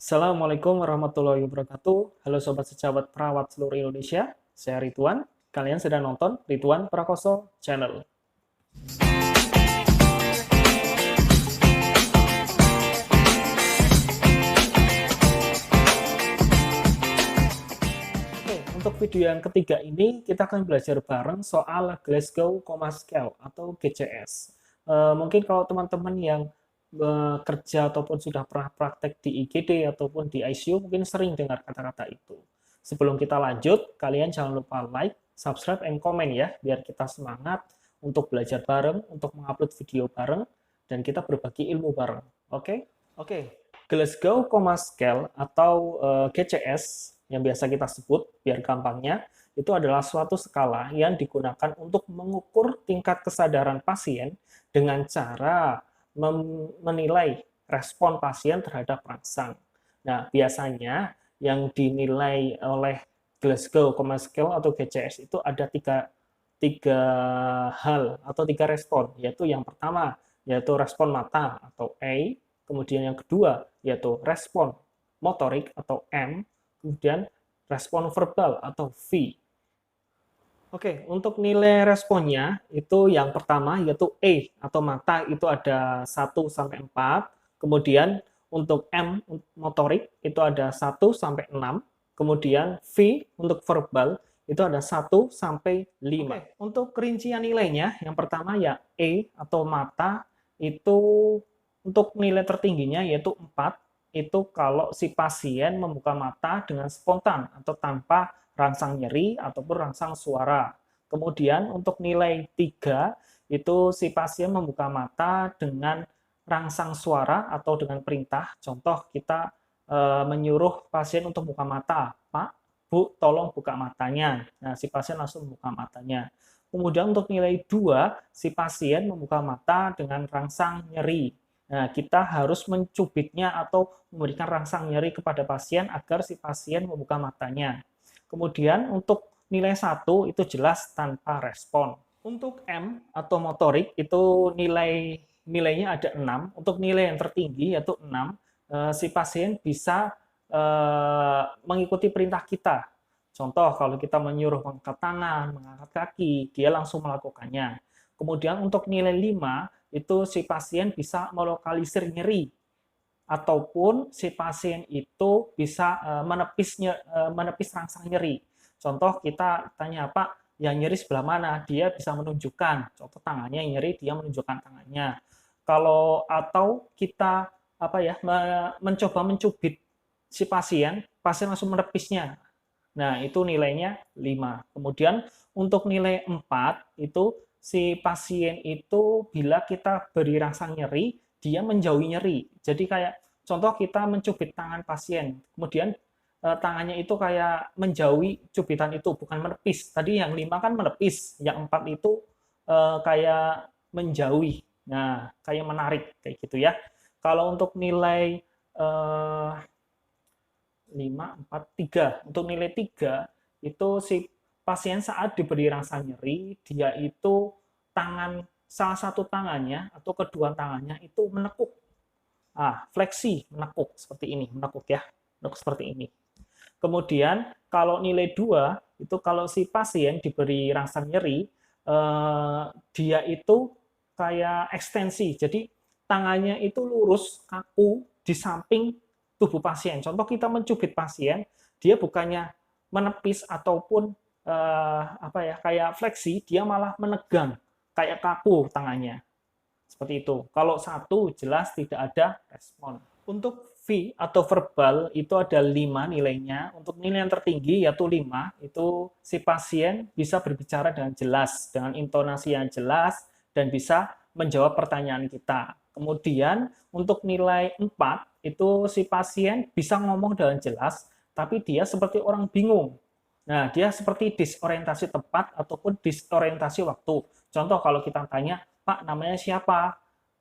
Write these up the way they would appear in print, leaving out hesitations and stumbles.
Assalamualaikum warahmatullahi wabarakatuh. Halo Sobat Sejawat Perawat seluruh Indonesia. Saya Ridwan. Kalian sedang nonton Ridwan Prakoso Channel. Oke, untuk video yang ketiga ini kita akan belajar bareng soal Glasgow Coma Scale atau GCS. Mungkin kalau teman-teman yang bekerja ataupun sudah pernah praktek di IGD ataupun di ICU mungkin sering dengar kata-kata itu. Sebelum kita lanjut, kalian jangan lupa like, subscribe, and comment ya, biar kita semangat untuk belajar bareng, untuk mengupload video bareng, dan kita berbagi ilmu bareng. Oke? Oke. Glasgow Coma Scale atau GCS yang biasa kita sebut, biar gampangnya, itu adalah suatu skala yang digunakan untuk mengukur tingkat kesadaran pasien dengan cara menilai respon pasien terhadap rangsang. Nah, biasanya yang dinilai oleh Glasgow Coma Scale atau GCS itu ada tiga hal atau tiga respon, yaitu yang pertama yaitu respon mata atau A, kemudian yang kedua yaitu respon motorik atau M, kemudian respon verbal atau V. Oke, untuk nilai responnya itu yang pertama yaitu E atau mata itu ada 1 sampai 4, kemudian untuk M motorik itu ada 1 sampai 6, kemudian V untuk verbal itu ada 1 sampai 5. Oke, untuk rincian nilainya yang pertama ya E atau mata itu untuk nilai tertingginya yaitu 4, itu kalau si pasien membuka mata dengan spontan atau tanpa rangsang nyeri ataupun rangsang suara. Kemudian untuk nilai 3 itu si pasien membuka mata dengan rangsang suara atau dengan perintah. Contoh kita menyuruh pasien untuk buka mata, Pak, Bu, tolong buka matanya. Nah, si pasien langsung buka matanya. Kemudian untuk nilai 2, si pasien membuka mata dengan rangsang nyeri. Nah, kita harus mencubitnya atau memberikan rangsang nyeri kepada pasien agar si pasien membuka matanya. Kemudian untuk nilai 1 itu jelas tanpa respon. Untuk M atau motorik itu nilainya ada 6. Untuk nilai yang tertinggi yaitu 6, si pasien bisa mengikuti perintah kita. Contoh kalau kita menyuruh mengangkat tangan, mengangkat kaki, dia langsung melakukannya. Kemudian untuk nilai 5 itu si pasien bisa melokalisir nyeri ataupun si pasien itu bisa menepis rangsang nyeri. Contoh kita tanya, Pak, yang nyeri sebelah mana? Dia bisa menunjukkan. Contoh tangannya nyeri, dia menunjukkan tangannya. Kalau atau kita mencoba mencubit si pasien langsung menepisnya. Nah, itu nilainya 5. Kemudian untuk nilai 4 itu si pasien itu bila kita beri rangsang nyeri, dia menjauhi nyeri. Jadi kayak contoh kita mencubit tangan pasien, kemudian tangannya itu kayak menjauhi cubitan itu, bukan menepis. Tadi yang 5 kan menepis, yang 4 itu kayak menjauhi. Nah, kayak menarik kayak gitu ya. Kalau untuk nilai 5, 4, 3. Untuk nilai 3 itu si pasien saat diberi rangsang nyeri, dia itu salah satu tangannya atau kedua tangannya itu menekuk. Fleksi, menekuk seperti ini, menekuk ya. Menekuk seperti ini. Kemudian kalau nilai 2 itu kalau si pasien diberi rangsang nyeri, dia itu kayak ekstensi. Jadi tangannya itu lurus, kaku di samping tubuh pasien. Contoh kita mencubit pasien, dia bukannya menepis ataupun kayak fleksi, dia malah menegang, kayak kaku tangannya. Seperti itu. Kalau 1 jelas tidak ada respon. Untuk V atau verbal itu ada 5 nilainya. Untuk nilai yang tertinggi yaitu 5, itu si pasien bisa berbicara dengan jelas, dengan intonasi yang jelas, dan bisa menjawab pertanyaan kita. Kemudian untuk nilai 4, itu si pasien bisa ngomong dengan jelas, tapi dia seperti orang bingung. Nah, dia seperti disorientasi tempat ataupun disorientasi waktu. Contoh kalau kita tanya, Pak, namanya siapa?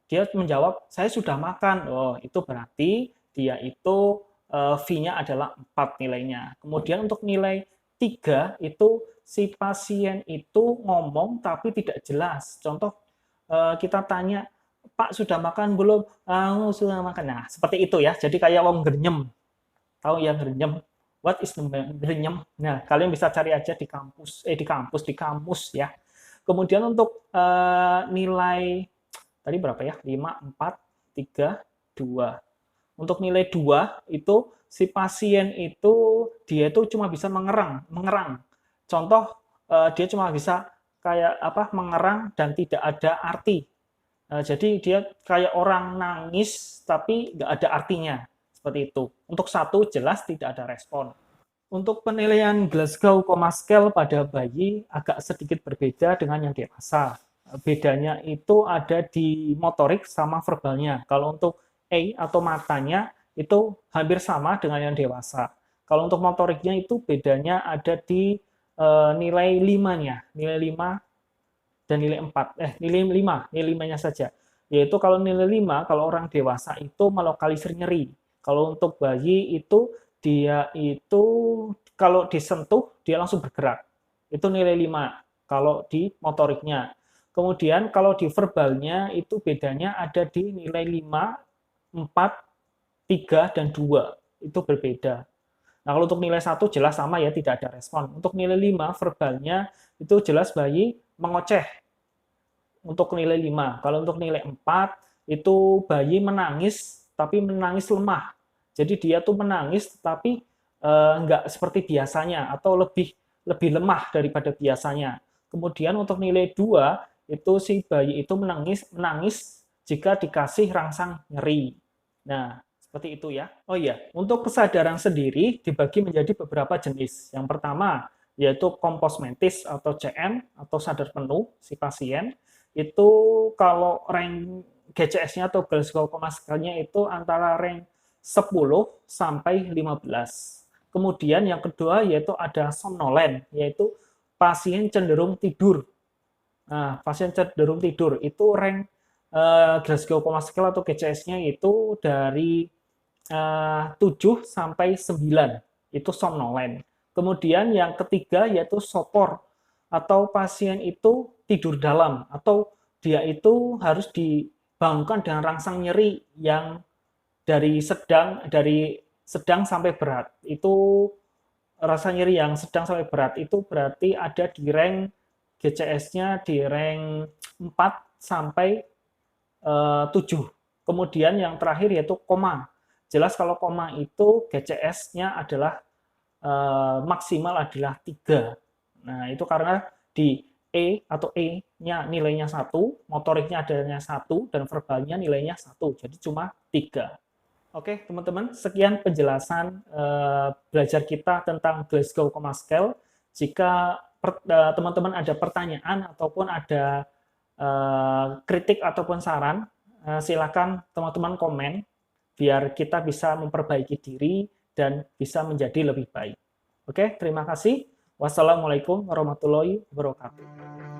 Dia menjawab, saya sudah makan. Oh, itu berarti dia itu V-nya adalah 4 nilainya. Kemudian untuk nilai 3 itu si pasien itu ngomong tapi tidak jelas. Contoh kita tanya, Pak sudah makan belum? Sudah makan. Nah, seperti itu ya. Jadi kayak wong gernyem. Tahu yang renyem? What is renyem? Nah, kalian bisa cari aja di kamus ya. Kemudian untuk nilai tadi berapa ya? 5, 4, 3, 2. Untuk nilai 2 itu si pasien itu dia itu cuma bisa mengerang. Contoh dia cuma bisa kayak apa mengerang dan tidak ada arti. Jadi dia kayak orang nangis tapi nggak ada artinya seperti itu. Untuk 1 jelas tidak ada respon. Untuk penilaian Glasgow Coma Scale pada bayi agak sedikit berbeda dengan yang dewasa. Bedanya itu ada di motorik sama verbalnya. Kalau untuk A atau matanya itu hampir sama dengan yang dewasa. Kalau untuk motoriknya itu bedanya ada di nilai 5-nya, nilai 5 dan nilai 4. Nilai 5-nya saja. Yaitu kalau nilai 5, kalau orang dewasa itu melokalisir nyeri. Kalau untuk bayi itu dia itu kalau disentuh dia langsung bergerak. Itu nilai 5 kalau di motoriknya. Kemudian kalau di verbalnya itu bedanya ada di nilai 5, 4, 3, dan 2. Itu berbeda. Nah, kalau untuk nilai 1 jelas sama ya, tidak ada respon. Untuk nilai 5 verbalnya itu jelas bayi mengoceh. Untuk nilai 5. Kalau untuk nilai 4 itu bayi menangis tapi menangis lemah. Jadi dia tuh menangis tapi nggak seperti biasanya atau lebih lemah daripada biasanya. Kemudian untuk nilai 2 itu si bayi itu menangis jika dikasih rangsang nyeri. Nah, seperti itu ya. Oh iya, untuk kesadaran sendiri dibagi menjadi beberapa jenis. Yang pertama yaitu kompos mentis atau CM atau sadar penuh si pasien. Itu kalau rank GCS-nya atau Glasgow Coma Scale-nya itu antara rank 10 sampai 15. Kemudian yang kedua yaitu ada somnolen, yaitu pasien cenderung tidur. Nah, pasien cenderung tidur itu rank Glasgow Coma Scale atau GCS-nya itu dari 7 sampai 9. Itu somnolen. Kemudian yang ketiga yaitu sopor atau pasien itu tidur dalam atau dia itu harus dibangunkan dengan rangsang nyeri yang dari sedang sampai berat. Itu rasa nyeri yang sedang sampai berat itu berarti ada di rank GCS-nya di rank 4 sampai 7. Kemudian yang terakhir yaitu koma. Jelas kalau koma itu GCS-nya adalah maksimal adalah 3. Nah, itu karena di E atau E-nya nilainya 1, motoriknya adanya 1, dan verbalnya nilainya 1. Jadi cuma 3. Oke, teman-teman, sekian penjelasan belajar kita tentang Glasgow Coma Scale. Jika teman-teman ada pertanyaan ataupun ada kritik ataupun saran, silakan teman-teman komen biar kita bisa memperbaiki diri dan bisa menjadi lebih baik. Oke, terima kasih. Wassalamualaikum warahmatullahi wabarakatuh.